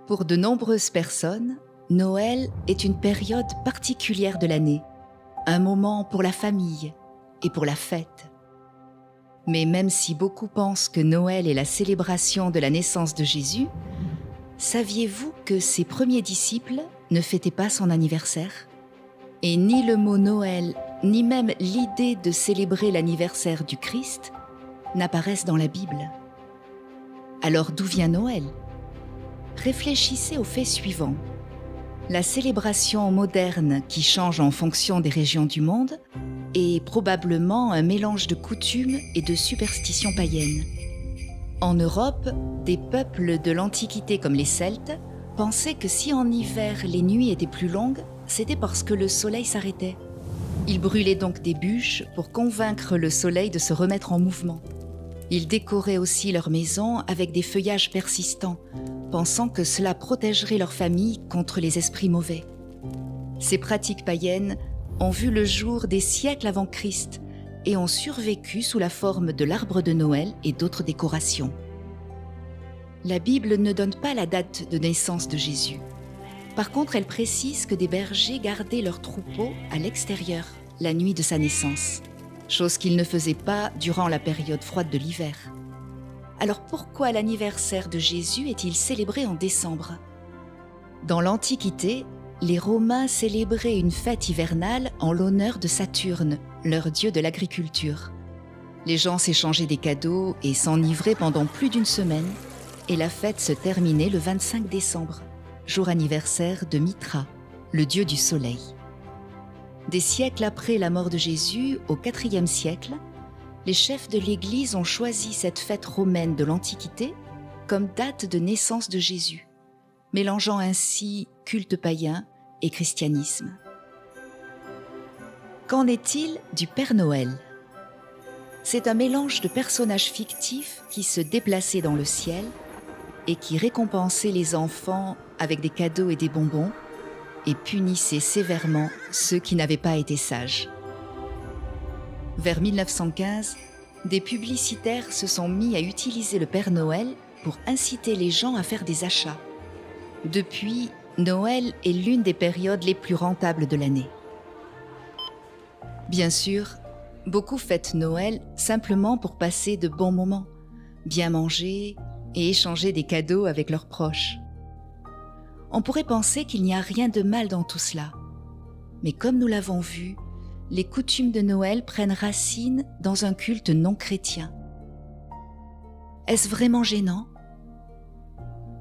Pour de nombreuses personnes, Noël est une période particulière de l'année, un moment pour la famille et pour la fête. Mais même si beaucoup pensent que Noël est la célébration de la naissance de Jésus, saviez-vous que ses premiers disciples ne fêtaient pas son anniversaire ? Et ni le mot Noël, ni même l'idée de célébrer l'anniversaire du Christ n'apparaissent dans la Bible. Alors d'où vient Noël ? Réfléchissez au fait suivant. La célébration moderne qui change en fonction des régions du monde est probablement un mélange de coutumes et de superstitions païennes. En Europe, des peuples de l'Antiquité comme les Celtes pensaient que si en hiver les nuits étaient plus longues, c'était parce que le soleil s'arrêtait. Ils brûlaient donc des bûches pour convaincre le soleil de se remettre en mouvement. Ils décoraient aussi leurs maisons avec des feuillages persistants, pensant que cela protégerait leur famille contre les esprits mauvais. Ces pratiques païennes ont vu le jour des siècles avant Christ et ont survécu sous la forme de l'arbre de Noël et d'autres décorations. La Bible ne donne pas la date de naissance de Jésus. Par contre, elle précise que des bergers gardaient leurs troupeaux à l'extérieur la nuit de sa naissance, chose qu'ils ne faisaient pas durant la période froide de l'hiver. Alors pourquoi l'anniversaire de Jésus est-il célébré en décembre ? Dans l'Antiquité, les Romains célébraient une fête hivernale en l'honneur de Saturne, leur dieu de l'agriculture. Les gens s'échangeaient des cadeaux et s'enivraient pendant plus d'une semaine, et la fête se terminait le 25 décembre, jour anniversaire de Mithra, le dieu du soleil. Des siècles après la mort de Jésus, au IVe siècle, les chefs de l'Église ont choisi cette fête romaine de l'Antiquité comme date de naissance de Jésus, mélangeant ainsi culte païen et christianisme. Qu'en est-il du Père Noël ? C'est un mélange de personnages fictifs qui se déplaçaient dans le ciel et qui récompensaient les enfants avec des cadeaux et des bonbons et punissaient sévèrement ceux qui n'avaient pas été sages. Vers 1915, des publicitaires se sont mis à utiliser le Père Noël pour inciter les gens à faire des achats. Depuis, Noël est l'une des périodes les plus rentables de l'année. Bien sûr, beaucoup fêtent Noël simplement pour passer de bons moments, bien manger et échanger des cadeaux avec leurs proches. On pourrait penser qu'il n'y a rien de mal dans tout cela. Mais comme nous l'avons vu, les coutumes de Noël prennent racine dans un culte non chrétien. Est-ce vraiment gênant ?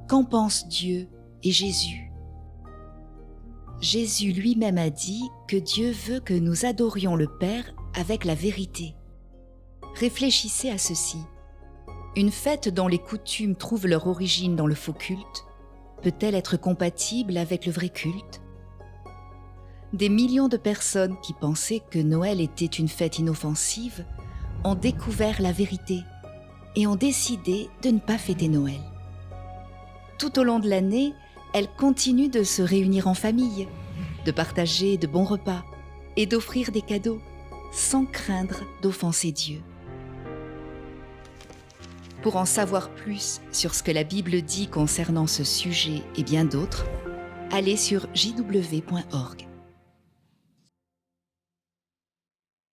Qu'en pensent Dieu et Jésus ? Jésus lui-même a dit que Dieu veut que nous adorions le Père avec la vérité. Réfléchissez à ceci. Une fête dont les coutumes trouvent leur origine dans le faux culte peut-elle être compatible avec le vrai culte ? Des millions de personnes qui pensaient que Noël était une fête inoffensive ont découvert la vérité et ont décidé de ne pas fêter Noël. Tout au long de l'année, elles continuent de se réunir en famille, de partager de bons repas et d'offrir des cadeaux sans craindre d'offenser Dieu. Pour en savoir plus sur ce que la Bible dit concernant ce sujet et bien d'autres, allez sur jw.org.